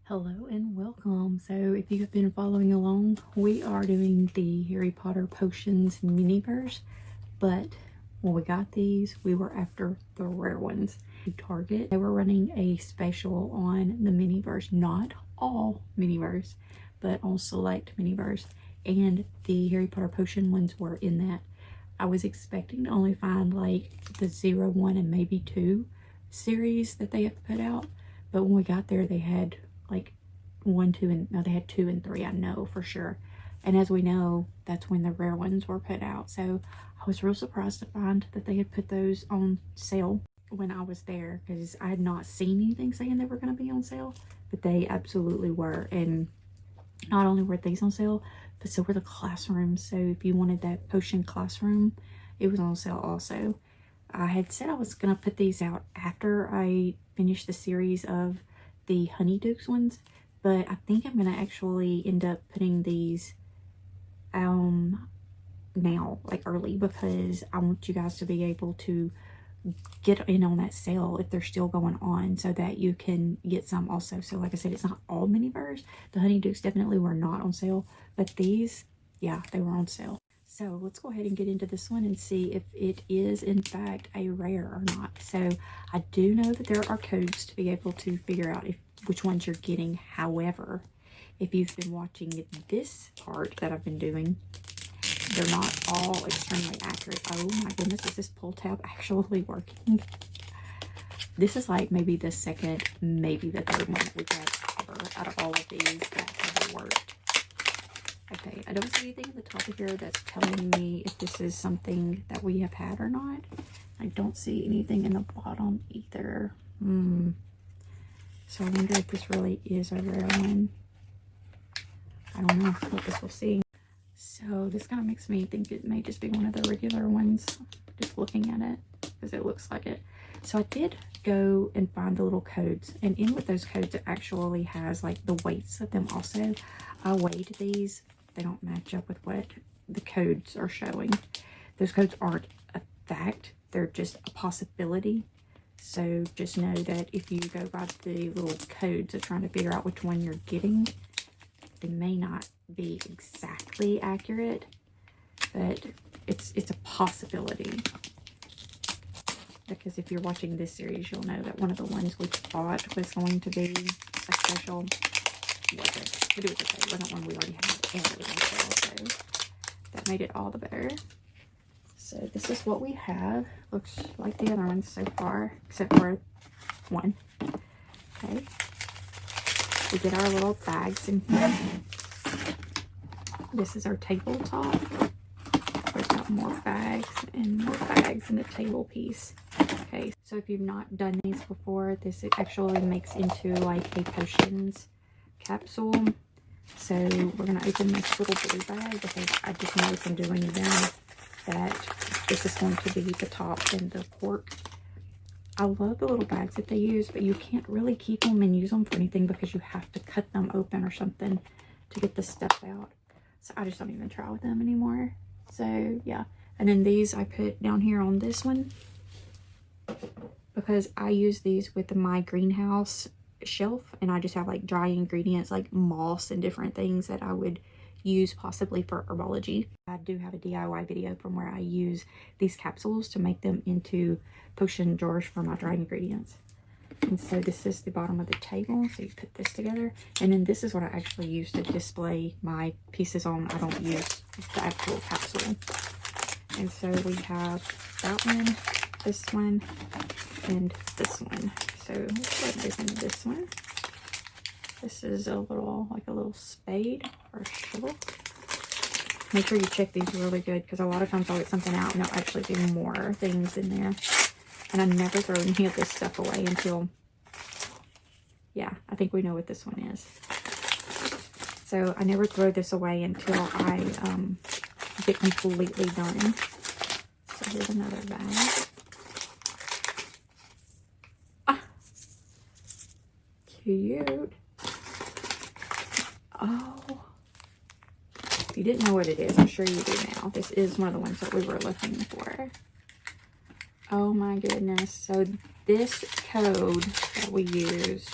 Hello and welcome. So if you have been following along, we are doing the Harry Potter potions Miniverse, but when we got these, we were after the rare ones. Target, they were running a special on the Miniverse, not all Miniverse, but on select Miniverse, and the Harry Potter potion ones were in that. I was expecting to only find like the 0, 1, and maybe 2 series that they have put out, but when we got there, they had like 1, 2, and no, they had 2 and 3, I know for sure. And as we know, that's when the rare ones were put out. So I was real surprised to find that they had put those on sale when I was there, because I had not seen anything saying they were going to be on sale, but they absolutely were. And not only were these on sale, but so were the classrooms. So if you wanted that potion classroom, it was on sale also. I had said I was going to put these out after I finished the series of the Honeydukes ones, but I think I'm going to actually end up putting these now, like early, because I want you guys to be able to get in on that sale if they're still going on, so that you can get some also. So like I said, it's not all Miniverse. The Honeydukes definitely were not on sale, but these, yeah, they were on sale. So let's go ahead and get into this one and see if it is in fact a rare or not. So I do know that there are codes to be able to figure out which ones you're getting. However, if you've been watching this part that I've been doing, they're not all extremely accurate. Oh my goodness, is this pull tab actually working? This is like maybe the second, maybe the third one that we've had ever out of all of these that have worked. Okay, I don't see anything at the top of here that's telling me if this is something that we have had or not. I don't see anything in the bottom either. So I wonder if this really is a rare one. I don't know. I guess we'll see. So this kind of makes me think it may just be one of the regular ones, just looking at it, because it looks like it. So I did go and find the little codes, and in with those codes it actually has like the weights of them also. I weighed these. They don't match up with what the codes are showing. Those codes aren't a fact, they're just a possibility. So just know that if you go by the little codes of trying to figure out which one you're getting, they may not be exactly accurate, but it's a possibility. Because if you're watching this series, you'll know that one of the ones we thought was going to be a special wasn't. But it was okay. It wasn't one we already had, and it was on sale, so that made it all the better. So this is what we have. Looks like the other ones so far, except for one. Okay. We get our little bags in here. This is our tabletop. We've got more bags and more bags in the table piece. Okay, so if you've not done these before, this actually makes into like a potions capsule. So we're going to open this little blue bag, because I just know from doing them that this is going to be the top and the cork. I love the little bags that they use, but you can't really keep them and use them for anything because you have to cut them open or something to get the stuff out. So I just don't even try with them anymore. So yeah, and then these I put down here on this one, because I use these with my greenhouse shelf, and I just have like dry ingredients like moss and different things that I would use possibly for herbology. I do have a DIY video from where I use these capsules to make them into potion jars for my dry ingredients. And so this is the bottom of the table, so you put this together, and then this is what I actually use to display my pieces on. I don't use the actual capsule. And so we have that one, this one, and this one. So let's go ahead and open this one. This is a little spade or shovel. Make sure you check these really good, because a lot of times I'll get something out and there'll actually be more things in there. And I never throw any of this stuff away until, yeah, I think we know what this one is. So I never throw this away until I get completely done. So here's another bag. Ah, cute. Oh, if you didn't know what it is, I'm sure you do now. This is one of the ones that we were looking for. Oh my goodness. So this code that we used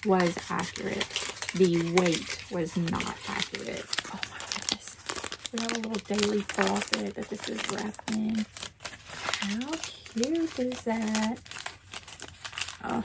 was accurate. the weight was not accurate. Oh my goodness. We have a little daily profit that this is wrapped in. How cute is that? Oh.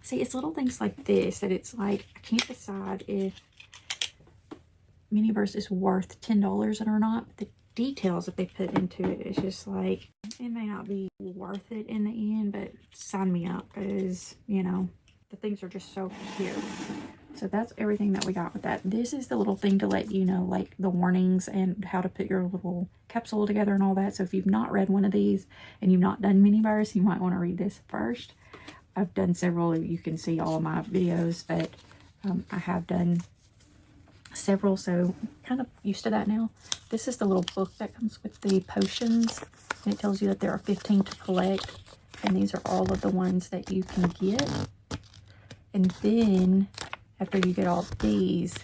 See, it's little things like this that it's like, I can't decide if Miniverse is worth $10 or not. But the details that they put into it is just like, it may not be worth it in the end, but sign me up because, you know, the things are just so cute. So that's everything that we got with that. This is the little thing to let you know, like the warnings and how to put your little capsule together and all that. So if you've not read one of these and you've not done Miniverse, you might want to read this first. I've done several. You can see all of my videos, but I have done several, so kind of used to that now. This is the little book that comes with the potions, and it tells you that there are 15 to collect, and these are all of the ones that you can get. And then after you get all these,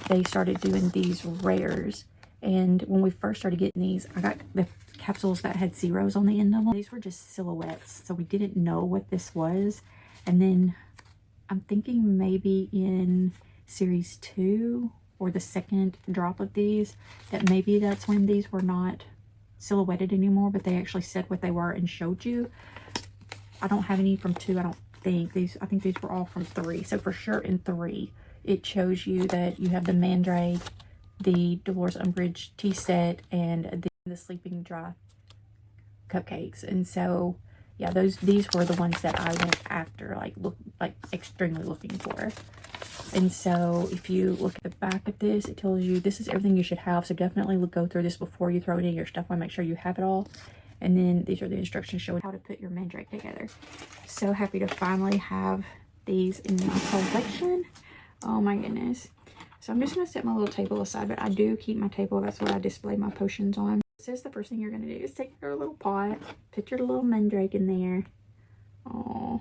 they started doing these rares. And when we first started getting these, I got the capsules that had zeros on the end of them. These were just silhouettes, so we didn't know what this was. And then I'm thinking maybe in series 2 or the second drop of these, that maybe that's when these were not silhouetted anymore, but they actually said what they were and showed you. I don't have any from 2, I don't think. I think these were all from 3. So for sure in 3, it shows you that you have the Mandrake, the Dolores Umbridge tea set, and the Sleeping Dry cupcakes. And so yeah, these were the ones that I went after, like extremely looking for. And so if you look at the back of this, it tells you this is everything you should have. So definitely go through this before you throw it in your stuff. Want to make sure you have it all. And then these are the instructions showing how to put your Mandrake together. So happy to finally have these in my collection. Oh my goodness. So I'm just going to set my little table aside, but I do keep my table. That's what I display my potions on. It says the first thing you're going to do is take your little pot, put your little Mandrake in there. Oh,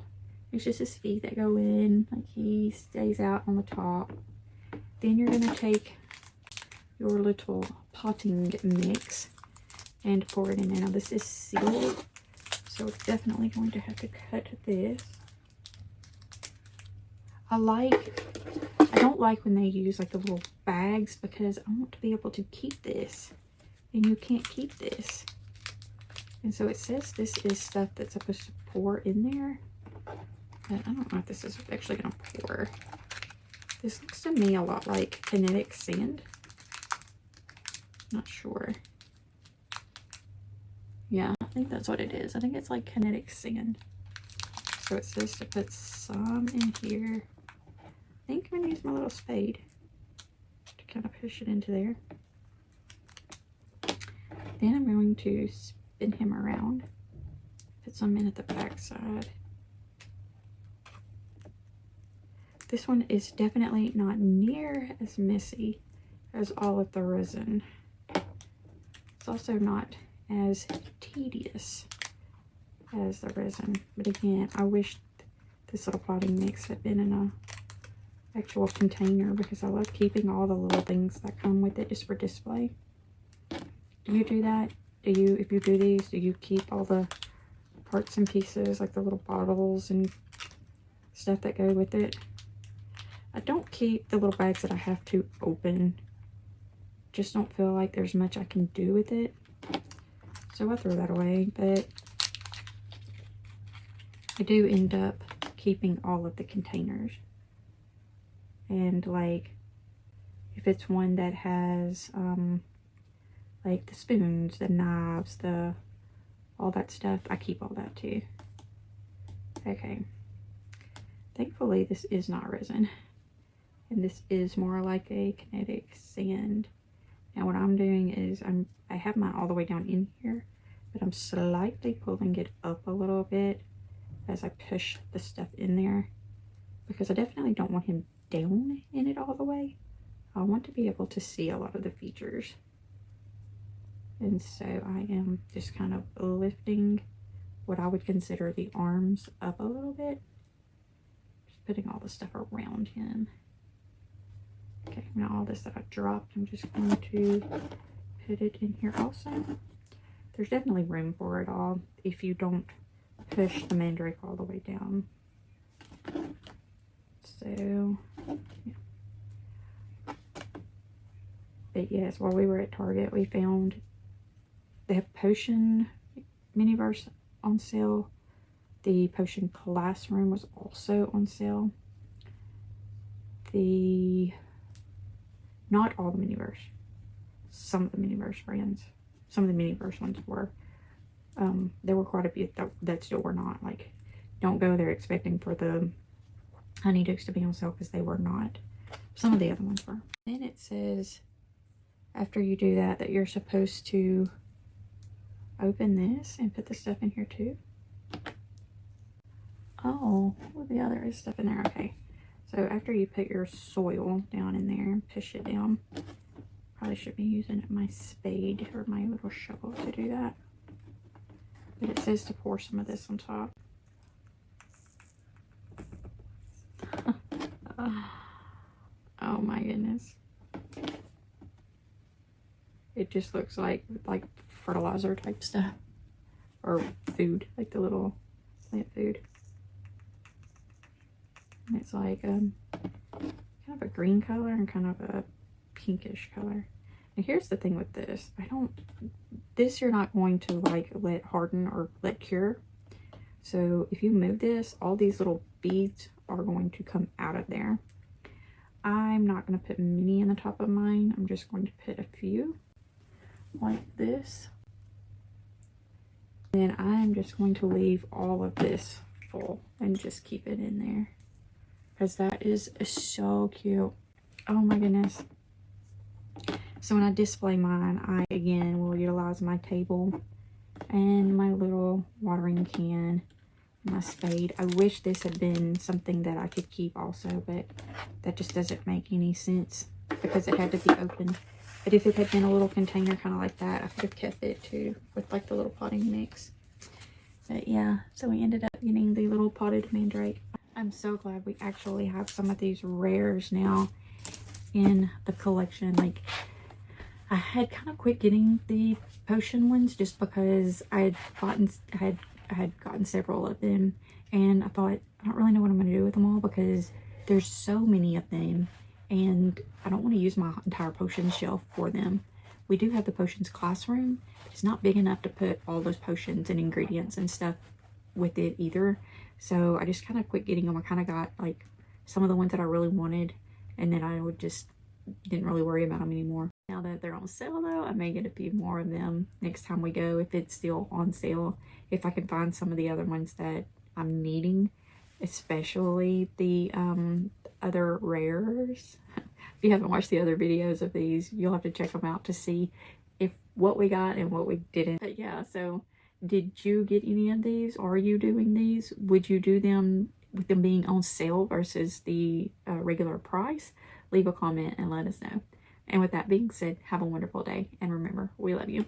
it's just his feet that go in. Like he stays out on the top. Then you're going to take your little potting mix and pour it in there. Now this is sealed, so it's definitely going to have to cut this. I don't like when they use like the little bags, because I want to be able to keep this, and you can't keep this. And so it says this is stuff that's supposed to pour in there, but I don't know if this is actually going to pour. This looks to me a lot like kinetic sand. Not sure. Yeah, I think that's what it is. I think it's like kinetic sand. So it says to put some in here. I think I'm going to use my little spade to kind of push it into there. Then I'm going to spin him around. Put some in at the back side. This one is definitely not near as messy as all of the resin. It's also not as tedious as the resin, but again, I wish this little potting mix had been in a actual container, because I love keeping all the little things that come with it just for display. Do you do that? If you do these, do you keep all the parts and pieces, like the little bottles and stuff that go with it? I don't keep the little bags that I have to open. Just don't feel like there's much I can do with it. So I throw that away, but I do end up keeping all of the containers. And like, if it's one that has like the spoons, the knives, all that stuff, I keep all that too. Okay. Thankfully, this is not resin. And this is more like a kinetic sand. Now what I'm doing is I have mine all the way down in here, but I'm slightly pulling it up a little bit as I push the stuff in there, because I definitely don't want him down in it all the way. I want to be able to see a lot of the features. And so I am just kind of lifting what I would consider the arms up a little bit. Just putting all the stuff around him. Okay, now all this that I dropped, I'm just going to put it in here also. There's definitely room for it all if you don't push the Mandrake all the way down. So But yes, while we were at Target, we found the Potion Miniverse on sale. The Potion Classroom was also on sale. Not all the Miniverse. Some of the Miniverse brands. Some of the Miniverse ones were. There were quite a few that still were not. Like, don't go there expecting for the Honeydukes to be on sale, because they were not. Some of the other ones were. Then it says, after you do that, that you're supposed to open this and put the stuff in here too. Oh, well, yeah, there is stuff in there. Okay. So after you put your soil down in there and push it down, probably should be using my spade or my little shovel to do that. But it says to pour some of this on top. Oh my goodness. It just looks like fertilizer type stuff. Or food, like the little plant food. And it's like kind of a green color and kind of a pinkish color. And here's the thing with this. This you're not going to like let harden or let cure. So if you move this, all these little beads are going to come out of there. I'm not going to put many in the top of mine. I'm just going to put a few like this. Then I'm just going to leave all of this full and just keep it in there, because that is so cute. Oh my goodness. So when I display mine, I again will utilize my table and my little watering can, my spade. I wish this had been something that I could keep also, but that just doesn't make any sense because it had to be opened. But if it had been a little container kind of like that, I could have kept it too with like the little potting mix. But yeah, so we ended up getting the little potted mandrake. I'm so glad we actually have some of these rares now in the collection. Like, I had kind of quit getting the potion ones just because I had gotten several of them, and I thought, I don't really know what I'm going to do with them all because there's so many of them, and I don't want to use my entire potion shelf for them. We do have the potions classroom. It's not big enough to put all those potions and ingredients and stuff with it either. So I just kind of quit getting them. I kind of got like some of the ones that I really wanted, and then I would just didn't really worry about them anymore. Now that they're on sale though, I may get a few more of them next time we go if it's still on sale. If I can find some of the other ones that I'm needing, especially the other rares. If you haven't watched the other videos of these, you'll have to check them out to see if what we got and what we didn't. But yeah, so did you get any of these? Are you doing these? Would you do them with them being on sale versus the regular price? Leave a comment and let us know. And with that being said, have a wonderful day. And remember, we love you.